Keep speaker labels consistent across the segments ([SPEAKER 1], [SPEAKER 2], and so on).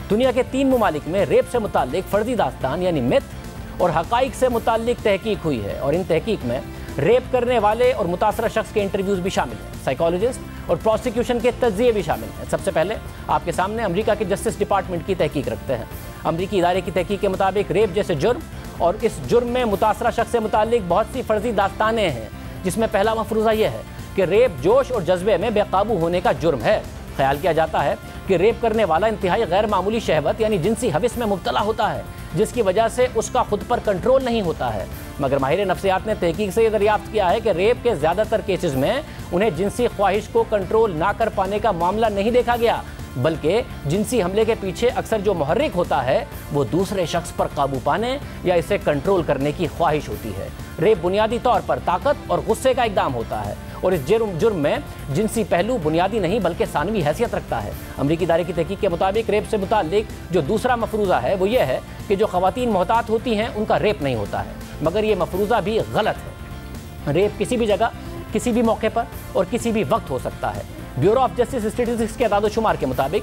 [SPEAKER 1] दुनिया के 3 ममालिक में रेप से मुताल्लिक फर्जी दास्तान यानी मिथ और हकाइक से मुताल्लिक तहकीक हुई है, और इन तहकीक में रेप करने वाले और मुतासरा शख्स के इंटरव्यूज़ भी शामिल हैं, साइकोलॉजिस्ट और प्रोसिक्यूशन के तज्ज़िये भी शामिल हैं। सबसे पहले आपके सामने अमेरिका के जस्टिस डिपार्टमेंट की तहकीक रखते हैं। अमेरिकी इदारे की तहकीक के मुताबिक रेप जैसे जुर्म और इस जुर्म में मुतासरा शख्स से मुताल्लिक बहुत सी फर्जी दास्तानें हैं, जिसमें पहला मफरूज़ा यह है कि रेप जोश और जज्बे में बेकाबू होने का जुर्म है। ख्याल किया जाता है कि रेप करने वाला इंतहाई गैर मामूली शहवत यानी जिनसी हविस में मुब्तला होता है, जिसकी वजह से उसका खुद पर कंट्रोल नहीं होता है। मगर माहिर नफ्सियात ने तहकीक से यह दरियाफ्त किया है कि रेप के ज़्यादातर केसेस में उन्हें जिनसी ख्वाहिश को कंट्रोल ना कर पाने का मामला नहीं देखा गया, बल्कि जिनसी हमले के पीछे अक्सर जो मुहर्रिक होता है वो दूसरे शख्स पर काबू पाने या इसे कंट्रोल करने की ख्वाहिश होती है। रेप बुनियादी तौर पर ताकत और गुस्से का इक़दाम होता है, और इस जुर्म में जिनसी पहलू बुनियादी नहीं बल्कि सानवी हैसियत रखता है। अमरीकी इदारे की तहकीक के मुताबिक रेप से मुताल्लिक जो दूसरा मफरूज़ा है वो ये है कि जो ख़वातीन मोहतात होती हैं उनका रेप नहीं होता है, मगर ये मफरूज़ा भी गलत है। रेप किसी भी जगह, किसी भी मौके पर और किसी भी वक्त हो सकता है। ब्यूरो ऑफ जस्टिस स्टेटिस्टिक्स के आदाद-ओ-शुमार के मुताबिक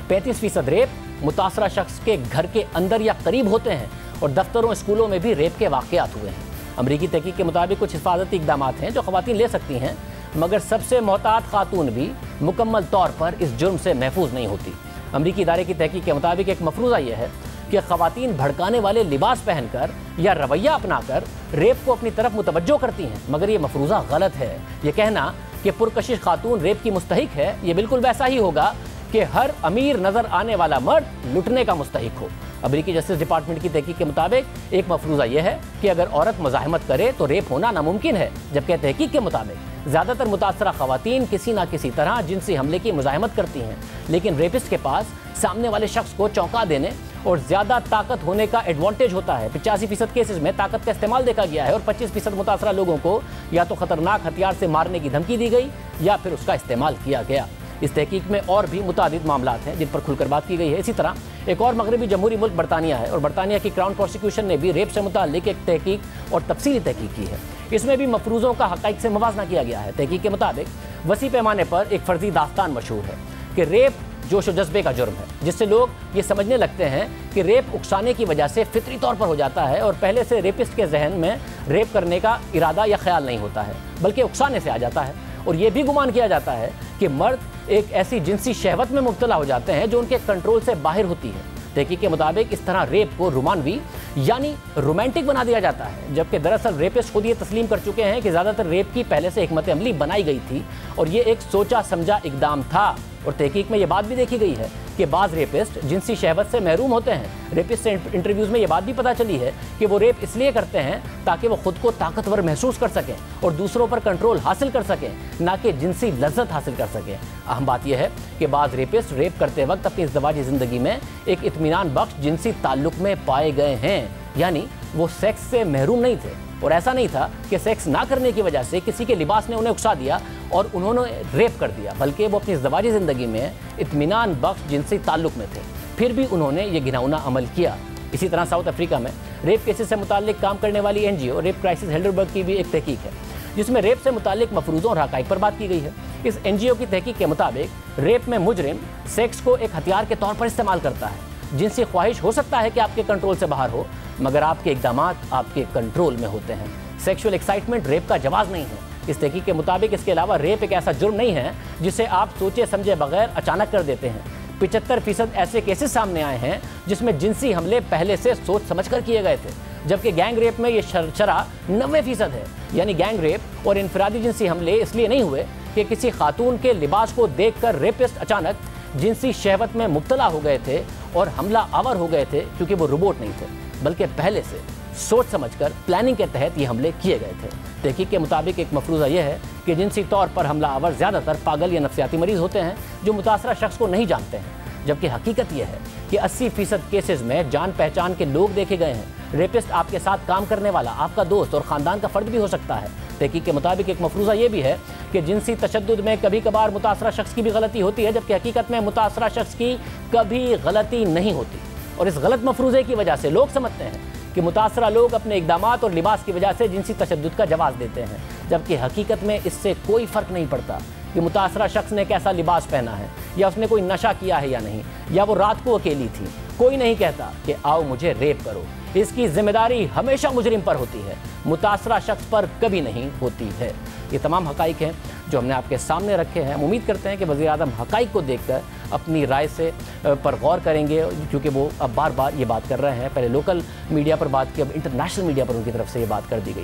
[SPEAKER 1] 35% रेप मुतासरा शख्स के घर के अंदर या करीब होते हैं, और दफ्तरों स्कूलों में भी रेप के वाक़यात हुए हैं। अमरीकी तहकीक के मुताबिक कुछ हिफाजती इक़दाम हैं जो ख़वातीन ले सकती हैं, मगर सबसे मोहतात खातून भी मुकम्मल तौर पर इस जुर्म से महफूज नहीं होती। अमरीकी इदारे की तहकीक के मुताबिक एक मफरूज़ा यह है कि ख़वातीन भड़काने वाले लिबास पहनकर या रवैया अपनाकर रेप को अपनी तरफ मुतवज्जो करती हैं, मगर ये मफरूज़ा गलत है। ये कहना कि पुरकशिश खातून रेप की मुस्तहिक है, ये बिल्कुल वैसा ही होगा कि हर अमीर नज़र आने वाला मर्द लुटने का मुस्तहिक हो। अमरीकी जस्टिस डिपार्टमेंट की तहकीक के मुताबिक एक मफरूज़ा यह है कि अगर औरत मुज़ाहमत करे तो रेप होना नामुमकिन है, जबकि तहकीक के मुताबिक ज़्यादातर मुतासरा ख़वातीन किसी न किसी तरह जिनसी हमले की मुज़ाहमत करती हैं, लेकिन रेपिस्ट के पास सामने वाले शख्स को चौंका देने और ज़्यादा ताकत होने का एडवांटेज होता है। 85% केसेस में ताकत का इस्तेमाल देखा गया है, और 25% मुतासरा लोगों को या तो ख़तरनाक हथियार से मारने की धमकी दी गई या फिर उसका इस्तेमाल किया गया। इस तहकीक में और भी मुतादिद मामलात हैं जिन पर खुलकर बात की गई है। इसी तरह एक और मगरबी जमहूरी मुल्क बरतानिया है, और बरतानिया की क्राउन प्रोसिक्यूशन ने भी रेप से मुताल्लिक एक तहकीक और तफसीली तहकीक की है। इसमें भी मफरूज़ों का हक़ाइक़ से मुवाज़ना किया गया है। तहकीक के मुताबिक वसी पैमाने पर एक फ़र्जी दास्तान मशहूर है कि रेप जोश और जज्बे का जुर्म है, जिससे लोग ये समझने लगते हैं कि रेप उकसाने की वजह से फितरी तौर पर हो जाता है, और पहले से रेपिस्ट के जहन में रेप करने का इरादा या ख्याल नहीं होता है, बल्कि उकसाने से आ जाता है। और ये भी गुमान किया जाता है कि मर्द एक ऐसी जिनसी शहवत में मुब्तला हो जाते हैं जो उनके कंट्रोल से बाहर होती है। तहकीक के मुताबिक इस तरह रेप को रोमानवी यानी रोमांटिक बना दिया जाता है, जबकि दरअसल रेपिस्ट खुद ये तस्लीम कर चुके हैं कि ज़्यादातर रेप की पहले से हिकमत अमली बनाई गई थी, और ये एक सोचा समझा इक़दाम था। और तहकीक में ये बात भी देखी गई है कि बाज़ रेपिस्ट जिनसी शहवत से महरूम होते हैं। रेपिस्ट से इंटरव्यूज़ में ये बात भी पता चली है कि वो रेप इसलिए करते हैं ताकि वो खुद को ताकतवर महसूस कर सकें और दूसरों पर कंट्रोल हासिल कर सकें, ना कि जिनसी लज्जत हासिल कर सकें। अहम बात यह है कि बाज़ रेपिस्ट रेप करते वक्त अपनी इज़्दिवाजी ज़िंदगी में एक इत्मीनान बख्श जिनसी ताल्लुक़ में पाए गए हैं, यानी वो सेक्स से महरूम नहीं थे, और ऐसा नहीं था कि सेक्स ना करने की वजह से किसी के लिबास ने उन्हें उकसा दिया और उन्होंने रेप कर दिया, बल्कि वो अपनी ज़वाजी ज़िंदगी में इत्मीनान बख्श जिनसी ताल्लुक़ में थे, फिर भी उन्होंने ये घिनौना अमल किया। इसी तरह साउथ अफ्रीका में रेप केसेस से मुताल्लिक काम करने वाली NGO रेप क्राइसिस हेल्डरबर्ग की भी एक तहकीक है, जिसमें रेप से मुताल्लिक मफरूज़ों और हक़ाइक़ पर बात की गई है। इस NGO की तहकीक के मुताबिक रेप में मुजरिम सेक्स को एक हथियार के तौर पर इस्तेमाल करता है। जिनसी ख्वाहिश हो सकता है कि आपके कंट्रोल से बाहर हो, मगर आपके इक़दामात आपके कंट्रोल में होते हैं। सेक्शुअल एक्साइटमेंट रेप का जवाब नहीं है। इस तहकीक के मुताबिक इसके अलावा रेप एक ऐसा जुर्म नहीं है जिसे आप सोचे समझे बगैर अचानक कर देते हैं। 75% ऐसे केसेस सामने आए हैं जिसमें जिनसी हमले पहले से सोच समझ कर किए गए थे, जबकि गैंग रेप में ये शरह 90% है। यानी गैंग रेप और इनफरादी जिनसी हमले इसलिए नहीं हुए कि किसी खातून के लिबास को देखकर रेपिस्ट अचानक जिनसी शहवत में मुब्तला हो गए थे और हमला आवर हो गए थे, क्योंकि वो रोबोट नहीं थे, बल्कि पहले से सोच समझकर प्लानिंग के तहत ये हमले किए गए थे। तहकीक के मुताबिक एक मफरूज़ा यह है कि जिनसी तौर पर हमला आवर ज़्यादातर पागल या नफ्सियाती मरीज़ होते हैं जो मुतासरा शख्स को नहीं जानते हैं, जबकि हकीकत यह है कि 80% केसेस में जान पहचान के लोग देखे गए हैं। रेपिस्ट आपके साथ काम करने वाला आपका दोस्त और ख़ानदान का फ़र्द भी हो सकता है। तहकीक के मुताबिक एक मफरूज़ा ये भी है कि जिनसी तशद्दुद में कभी कभार मुतासरा शख्स की भी गलती होती है, जबकि हकीकत में मुतासरा शख्स की कभी गलती नहीं होती। और इस गलत मफरूज़े की वजह से लोग समझते हैं कि मुतासरा लोग अपने इक़दामात और लिबास की वजह से जिनसी तशद्दुद का जवाब देते हैं, जबकि हकीकत में इससे कोई फ़र्क नहीं पड़ता कि मुतासरा शख्स ने कैसा लिबास पहना है, या उसने कोई नशा किया है या नहीं, या वो रात को अकेली थी। कोई नहीं कहता कि आओ मुझे रेप करो। इसकी जिम्मेदारी हमेशा मुजरिम पर होती है, मुतासरा शख्स पर कभी नहीं होती है। ये तमाम हकाइक हैं जो हमने आपके सामने रखे हैं। हम उम्मीद करते हैं कि वज़ीर आज़म हकाइक को देखकर अपनी राय से पर गौर करेंगे, क्योंकि वो अब बार बार ये बात कर रहे हैं। पहले लोकल मीडिया पर बात की, अब इंटरनेशनल मीडिया पर उनकी तरफ से ये बात कर दी गई।